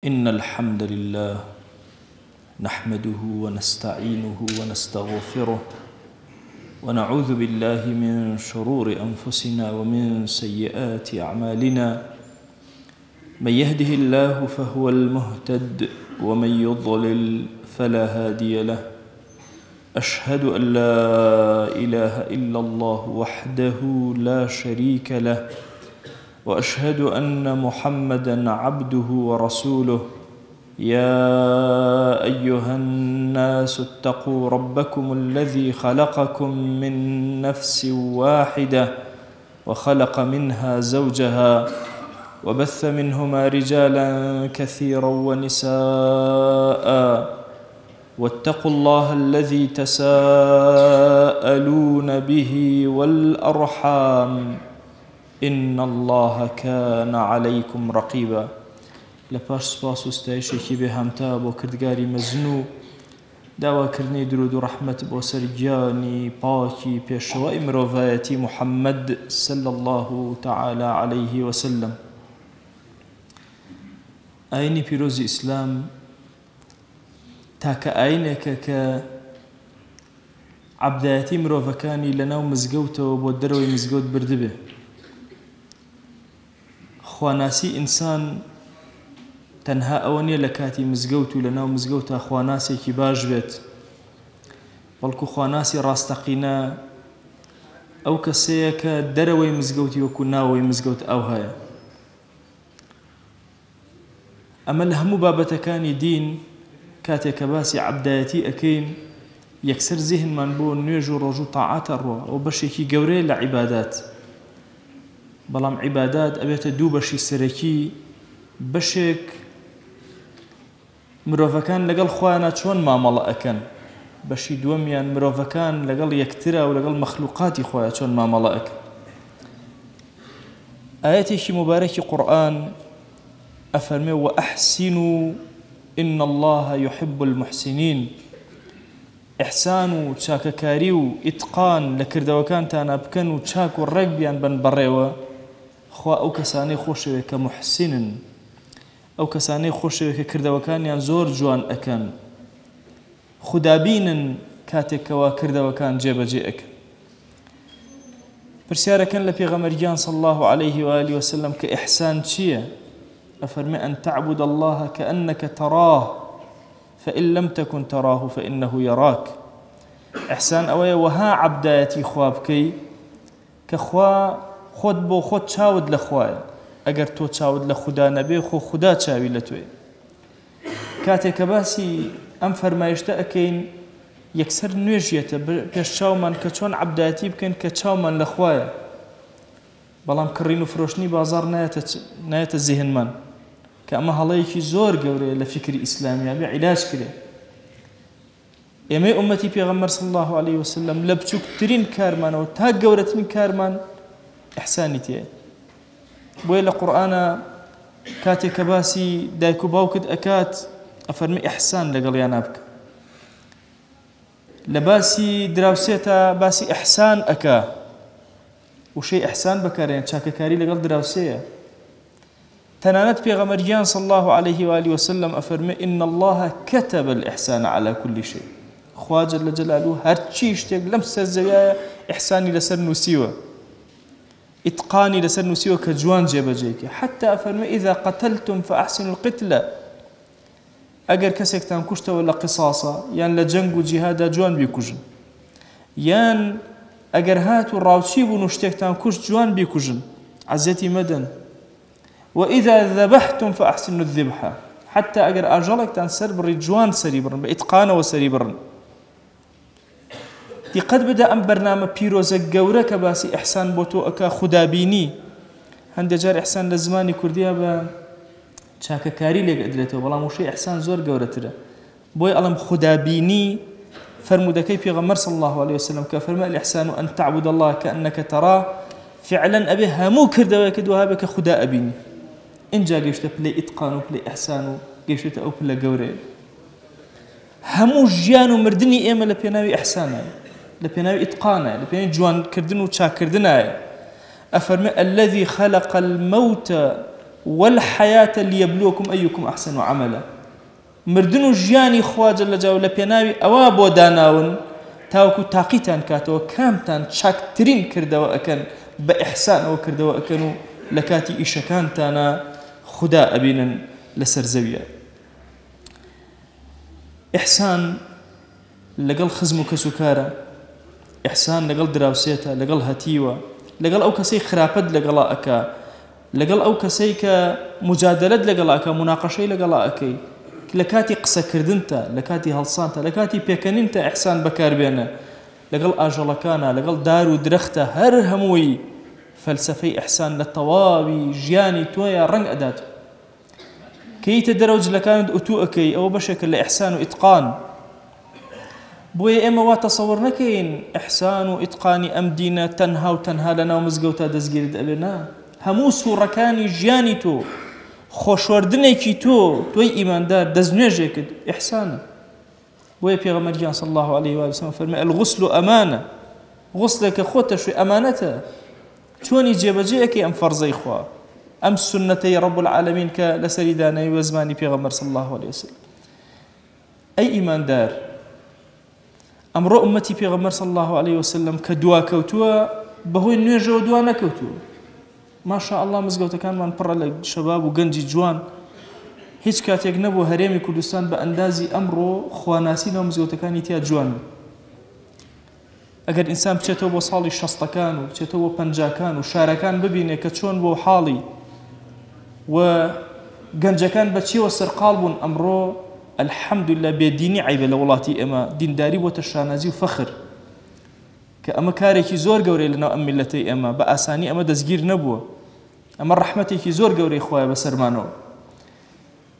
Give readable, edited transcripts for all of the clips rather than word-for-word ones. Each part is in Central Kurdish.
إن الحمد لله نحمده ونستعينه ونستغفره ونعوذ بالله من شرور أنفسنا ومن سيئات أعمالنا. من يهده الله فهو المهتد ومن يضلل فلا هادي له. أشهد أن لا إله إلا الله وحده لا شريك له، وأشهد أن محمدًا عبده ورسوله. يا أيها الناس اتقوا ربكم الذي خلقكم من نفس واحدة وخلق منها زوجها وبث منهما رجالا كثيرا ونساء، واتقوا الله الذي تساءلون به والأرحام إن الله كان عليكم رقيبا. لپاش سپاس و ستایشێکی بێ هەمتا بۆ کردگاری مەزن و داواکردنی درود و ڕەحمەت بۆ سەرگیانی پاکی پێشەوای مرۆڤایەتی محەممەد صلی الله تعالى عليه وسلم. ئاینی پیرۆزی ئیسلام تاکە ئاینێکە کە عەبدایەتی مرۆڤەکانی لەناو مزگەوتەوە بۆ دەرەوەی مزگەوت بردبێ. خواناسی ئینسان تەنها ئەوە نییە لە کاتی مزگەوت و لەناو مزگەوتە خواناسێکی باش بێت، بەڵکو خواناسی ڕاستەقینە ئەو کەسەیە کە دەرەوەی مزگەوتی وەکو ناوەوەی مزگەوت ئەو هەیە. ئەمە لە هەموو بابەتەکانی دین کاتێک کە باسی عەبدایەتی ئەکەین یەکسەر زیهنمان بۆ نوێژ و ڕۆژ و تاعاتە ڕوە. ئەو بەشێکی گەورەیە لە عیبادات، بەڵام عیبادات ئەبێتە دوو بەشی سەرەکی. بەشێک مرۆڤەکان لەگەڵ خوایانە چۆن مامەڵە ئەکەن، بەشی دووەمیان مرۆڤەکان لەگەڵ یەکترا و لەگەڵ مەخلوقاتی خۆیان چۆن مامەڵە ئەکەن. ئاەتێکی مبارەکی قورئان ئەفەرمێ وەئەحسینوا إن الله يحب المحسنين. ئیحسان و چاکەکاری و ئیتقان لە کردەوەکانتانە بکەن و چاک و ڕێک بیان بن بەڕێوە. خوا ئەو کەسانەی خۆشەوێت کە محسنن، ئەو کەسانەی خۆشەوێت کە کردەوەکانیان زۆر جوان ئەکەن، خودابینن کاتێکەوە کردەوەکان جێبەجێ ئەکەن. پرسیارەکەن لە پێغەمبەرگیان صلی الله عليه وآله وسلم کە ئیحسان چییە؟ ئەفەرمێ أن تعبد الله كأنك تراه فإن لم تكن تراه فإنه يراك. ئیحسان ئەوەیە وەها عەبدایەتی خوا بکەی کە خوا خۆت بۆ خۆت چاود لە خوایە. ئەگەر تۆ چاود لە خودا نەبێ خۆ خودا چاوی لە توێ. کاتێک کە باسی ئەم فەرمایشتە ئەکەین یەکسەر نوێژیەتە پێش چاومان کە چۆن عەبدایەتی بکەین کە چاومان لە خوایە، بەڵام کڕین و فرۆشتنی بازاڕ نایەتە زیهنمان کە ئەمە هەڵەیەکی زۆر گەورەیە لە فکری ئیسلامیە بێ عیلاج کرێ. ئێمەی ئومەتی پێغەمبەر صلی الله عليه وسلم لە بچووکترین کارمانەوە تا گەورەترین کارمان ئیحسانی تێیە. بۆیە لە قورئانە کاتێک کە باسی دایک و باوکت ئەکات ئەفەرمێ ئیحسان لەگەڵیانە بکە. لە باسی دراوسێتە باسی ئیحسان ئەکا، وشەی ئیحسان بەکارێن چاکەکاری لەگەڵ دراوسەیە. تەنانەت پێغەمبەرگیان صلی الله عليه وآله وسلم ئەفەرمێ إن الله كتب الإحسان على كل شيء. خوا جل جلاله هەرچی شتێک لەم سەر زەویایە ئیحسانی لەسەر نووسیوە، ئیتقانی لەسەر نووسیوە کە جوان جێبەجێکە. حتى ئەفەرمێ إذا قتلتم فأحسنوا القتلة. ئەگەر کەسێکتان کوشتەوە لە قساسە یان لە جەنگ و جیهادا جوان بیکوژن، یان ئەگەر هات و ڕاوچی بوون و شتێکتان کوشت جوان بیکوژن، عەزەتی مەدەن. وإذا ذبحتم فأحسنوا الذبحة. حتى ئەگەر ئاژەڵێکتان سەر بڕی جوان سەری بڕن، بە ئیتقانەوە سەری بڕن. دیقەت بدە ئەم بەرنامە پیرۆزە گەورە کە باسی ئیحسان بۆ تۆ ئەکا خودابینی. هەندێک جار ئیحسان لە زمانی کوردیە بە چاکەکاری لێک ئەدرێتەوە، بەڵام وشەی ئیحسان زۆر گەورەترە. بۆی ئەڵێم خودابینی فرمودەکەی پێغەمبەر صلی الله عليه وسلم کە فەرمە الإحسان أن تعبد الله كأنك تراه. فعلا ئەبێ هەموو کردەوەیەکە دوها بێ کە خودا ئەبینی. اینجا گەیشتە پلەی ئیتقان و پلەی ئیحسان و گەیشتە ئەو پلە گەورەیە. هەموو ژیان و مردنی ئێمە لە پێناوی ئیحسانە، لە پێناوی ئیتقانە، لە پێناوی جوانکردن و چاکردنایە. ئەفەرمێ الذي خلق الموت والحياة ليبلوكم أيكم أحسن عملا مردن و ژیانی خوا جل جلاله لە پێناوی ئەوە بۆ داناون تاوەکو تاقیتان کاتەوە کامتان چاکترین کردەوە ئەکەن بە ئیحسان ئەوە کردەوە ئەکەن و لە کاتی ئیشەکانتانە خدا ئەبینن لەسەر زەویە. ئیحسان لەگەڵ خزم و کەسوکارە، ئیحسان لەگەڵ دراوسێتە، لەگەڵ هەتیوە، لەگەڵ ئەو کەسەی خراپەت لەگەڵا ئەکا، لەگەڵ ئەو کەسەی کە مجادلەت لەگەڵا ئەکا، مناقەشەی لەگەڵا ئەکەی، لە کاتی قسەکردنتە، لە کاتی هەڵسانتە، لە کاتی پێکەنینتە ئیحسان بەکاربێنە، لەگەڵ ئاژەڵەکانە، لەگەڵ دار و درەختە، هەر هەمووی فەلسەفەی ئیحسان لە تەواوی ژیانی تۆیە ڕەنگ ئەدات. کەیتە دەرەو جلەکانت ئوتو ئەکەی، ئەوە بەشێکە لە ئیحسان و ئیتقان. بۆیە ئێمە وا تەسەوڕ نەکەین ئیحسان و ئیتقانی ئەم دینە تەنها و تەنها لەناو مزگەوتە دەستگیرت ئەبێ، نا، هەموو سوورەکانی ژیانی تۆ، خۆشوەردنێکی تۆی ئیماندار دەستنوێژێکت ئیحسانە. بۆیە پێغەمبەرگیان صلی الله عليه وسلم فەرمێ الغسل ئەمانە، غسلێکە خۆتە شوێ ئەمانەتە، چۆنی جێبەجێ ئەکەی ئەم فەرزەی خوا، ئەم سنەتەی رب العالمین کە لەسەری داناوی وە زمانی پێغەمبەر صلی الله عليه وسلم. ئەی ئیماندار، ئەمڕۆ ئومەتی پێغەمبەر صلی الله عليه وسلم کە دوا کەوتووە بەهۆی نوێژەوە دوا نەکەوتووە. ماشاء الله مزگەوتەکانمان پڕە لە شەباب و گەنجی جوان، هیچ کاتێک نەبوو هەرێمی کوردستان بە ئەندازی ئەمڕۆ خواناسی ناو مزگەوتەکانی تیا جوان. ئەگەر ئینسان بچێتەوە بۆ ساڵی 60ەکان و بچێتەوە بۆ 50ەکان و شارەکان ببینێ کە چۆن بۆ حاڵی و گەنجەکان بەچیەوە سەرقاڵ بوون، ئەمڕۆ الحەمدولله بێدینی عیبە لە وڵاتی ئێمە، دینداری بۆتە شانازی و فەخر، کە ئەمە کارێکی زۆر گەورەی لەناو ئەم میلەتەی ئێمە، بە ئاسانی ئەمە دەستگیر نەبووە، ئەمە ڕەحمەتێکی زۆر گەورەی خوایە بەسەرمانەوە.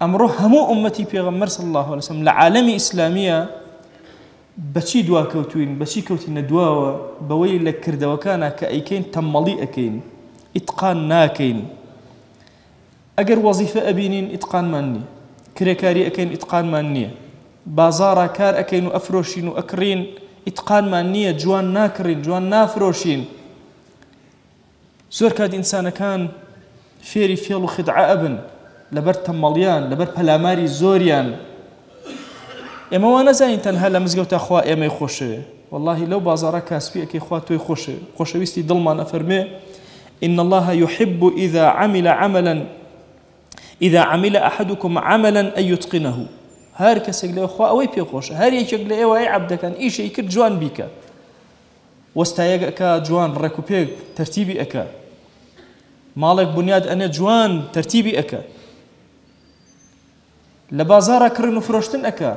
ئەمڕۆ هەموو ئومەتی پێغەمبەر صلی الله عليه وسلم لە عالەمی ئیسلامیە بەچی دواکەوتوین، بەچی کەوتینە دواوە؟ بەوەی لە کردەوەکانە کە ئەیکەین تەمەڵی ئەکەین، ئیتقان ناکەین. ئەگەر وەزیفە ئەبینین ئیتقانمان نییە، کرێکاری ئەکەین ئیتقانمان نییە، بازاڕا کار ئەکەین و ئەفرۆشین و ئەکڕین ئیتقانمان نییە، جوان ناکڕین، جوان نافرۆشین. زۆر کات ئینسانەکان فێری فێڵ و خدعە ئەبن لەبەر تەمەڵیان، لەبەر پەلاماری زۆریان. ئێمە وا نەزانین تەنها لە مزگەوتە خوا ئێمەی خۆشەوێ، واللهی لەو بازاڕە کاسبی ئەکەی خوا تۆی خۆشەوێ، خۆشەویستی دڵمان ئەفەرمێ إن الله يحب إذا عمل أحدكم عملا أن يتقنه. هەر کەسێک لێ خوا ئەوەی پێخۆشە، هەر یەکێک لە ئێوە ئەی عەبدەکان ئیشەی کرد جوان بیکە، وەستایەک ئەکا جوان ڕێک و پێک تەرتیبی ئەکا، ماڵێک بنیاد ئەنێ جوان تەرتیبی ئەکا، لە بازاڕە کڕن و فرۆشتن ئەکا،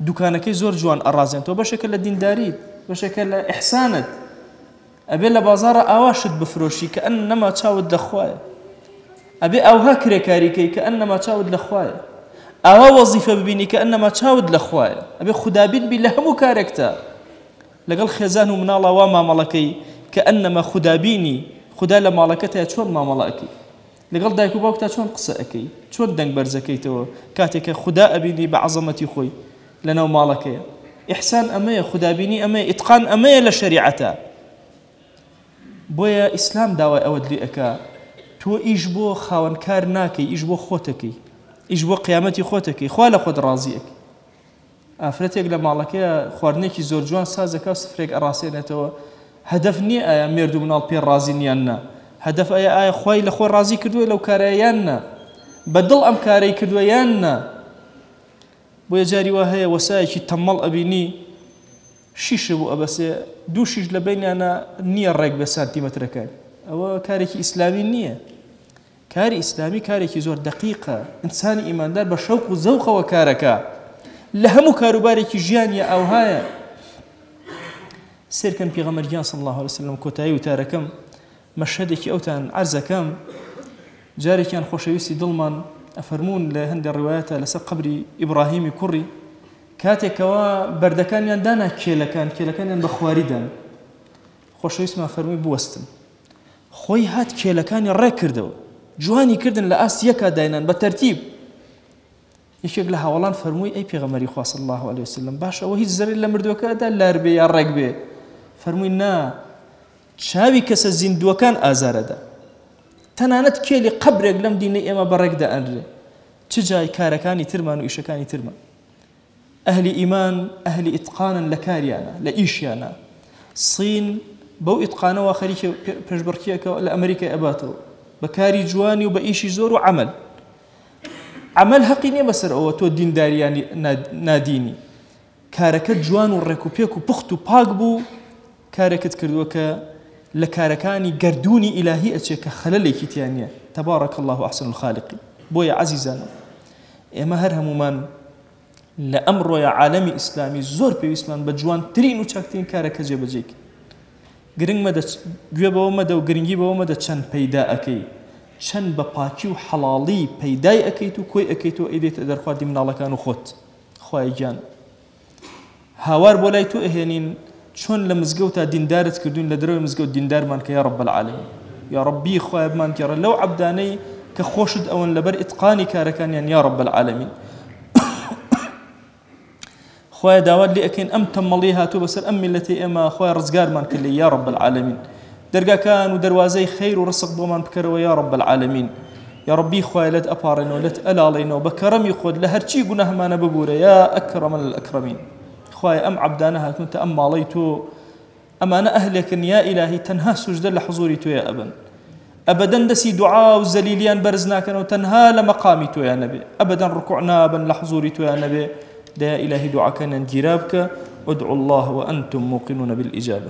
دوکانەکەی زۆر جوان ئەڕازێن، تۆ بەشێکە لە دینداریت، بەشێکە لە ئیحسانت، ئەبێ لە بازاڕە ئاواشت بفرۆشی کە ئەنەما چاوت لە خوایە، ئەبێ ئەوها کرێکاریکەی کە ئەنەما چاوت لە خوایە، ئاوا وەزیفە ببینی کە ئەنەما چاوت لە خوایە، ئەبێ خودابین بی لە هەموو کارێکتە، لەگەڵ خێزان و مناڵە وا مامەڵەکەی کە ئەنەما خودابینی، خدا لە ماڵەکەتە چۆن مامەڵەکەی، لەگەڵ دایک و باوکتا چۆن قسە ئەەکەی، چۆن دەنگ بەرزەکەیتەوە کاتێکە خدا ئەبینی بە عەزەمەتی خۆی لەناو ماڵەکەیە. ئیحسان ئەمەیە، خودابینی ئەمەیە، ئیتقان ئەمەیە لە شەریعەتە. بۆیە ئیسلام داوای ئەوەت لێ ئەکا تۆ ئیش بۆ خاوەنکار ناکەی، ئیش بۆ خۆتەکەی، ئیش بۆ قیامەتی خۆتەکەی، خوا لە خۆت ڕازیەکەی. ئافرەتێک لە ماڵەکەیە خواردنێکی زۆر جوان سازەکە و سفرێک ئەڕاستێنێتەوە، هەدەف نییە ئایا مێرد و مناڵ پێ ڕازی نیان نا، هەدەف ئایا خوای لە خۆی ڕازی کردووە لەو کارەیە یان نا، بەدڵ ئەم کارەی کردووە یان نا. بۆیە جاری وا هەیە وەسایەکی تەمەڵ ئەبینی شیشە بوو ئەبەسێ، دوو شیش لە بینیانە نییە ڕێک بە سانتیمەترەکان، ئەوە کارێکی ئیسلامی نییە. کاری ئیسلامی کارێکی زۆر دقیقە، ئینسانی ئیماندار بە شەوق و زەوقەوە کارەکە، لە هەموو کاروبارێکی ژیانیە ئەوهایە. سێرکەن پێغەمبەرگیان صلی الله عليه وسلم کۆتایی وتارەکەم مەشهەدێکی ئەوتان عەرزەکەم، جارێکیان خۆشەویستی دڵمان ئەفەرمون لە هەندێک ڕیوایەتە لەسەر قەبری ئیبراهیمی کوڕی، کاتێکەوە بەردەکانیان دانا کێلەکانیان بە خواریدان، خۆشەویستمان فەرمووی بوەستن، خۆی هات کێلەکانی ڕێک کردەوە، جوانی کردن لە ئاست یەکا داینان بە تەرتیب. یەکێک لە هاوڵان فەرمووی ئەی پێغەمبەری خوا صلی الله عليه وسلم باش ئەوە هیچ زەرێ لە مردووەکەدا لار بێ یا ڕێک بێ؟ فەرمووی نا، چاوی کەسە زیندووەکان ئازارەدا، تەنانەت کێلی قەبرێک لەم دینەی ئێمە بەڕێکدا ئەنرێ چ جای کارەکانی ترمان و ئیشەکانی ترمان ئەهلی ئیمان ئەهلی ئیتقانن لە کاریانە لە ئیشیانە سین بەو ئیتقانەوە خەریکە پێشبڕکیەکە لە ئەمریکای ئەباتەوە بە کاری جوانی و بە ئیشی زۆر و عمل حەقی نییە بەسەر ئەوە تۆ دینداریانی نادینی کارەکە جوان و ڕێک و پێک و پوخت و پاک بوو کارێکت کردووە کە لە کارەکانی گەردوونی ئیلاهی ئەچێ کە خەلەلێکی تیان نییە تەبارەک الله ئەحسن الخالقین بۆیە عەزیزانە ئێمە هەر هەمومان لە ئەمڕۆیە عالەمی ئیسلامی زۆر پێویستمان بە جوانترین و چاکترین کارەکە جێبەجێکە گرنگ مەدە گوێ بەوە مەدە و گرنگی بەوە مەدە چەند پەیدا ئەەکەی چەند بە پاکی و حەڵاڵی پەیدای ئەەکەیت و کۆی ئەەکەیت و ئەیدێتە دەرخواردی مناڵەکان و خۆت خوای گیان هاوار بۆ لای تۆ ئەهێنین چۆن لە مزگەوتا دیندارت کردوین لە دەرەوەی مزگەوت دیندارمان کە یا رب العالمین یا ربی خوای بمان گێڕە لەو عەبدانەی کە خۆشت ئەوەن لەبەر ئیتقانی کارەکانیان یا رب العالمین خوای داوات لێ ئەکەین ئەم تەمەڵی هاتووە بەسەر ئەم میلەتی ئێمە خوای ڕزگارمان کرد لێ یا رب العالمین دەرگاکان و دەروازەی خەیر و ڕزق بۆمان بکەرەوە یا رب العالمین یا ربی خوای لەت ئەپاڕێنەوە لەت ئەلاڵێنەوە بە کەرەمی خۆت لە هەرچی گوناهمانە ببوورە یا ئەکرەم الئەکرەمین خوای ئەم عەبدانە هاتوونتە ئەم ماڵەی تۆ ئەمانە ئەهلێکن یا ئیلاهی تەنها سوجدە لە حوزوری تۆیە ئەبن ئەبەدەن دەسی دوعا و زەلیلیان بەرز ناکەنەوە تەنها لە مەقامی تۆیان نەبێ ئەبەدەن ڕکوع نابن لە حوزوری تۆیان نەبێ دەیا ئیلاهی دوعاکەنیان گیرا بکە وادعوا الله وأنتم موقنون بالإجابة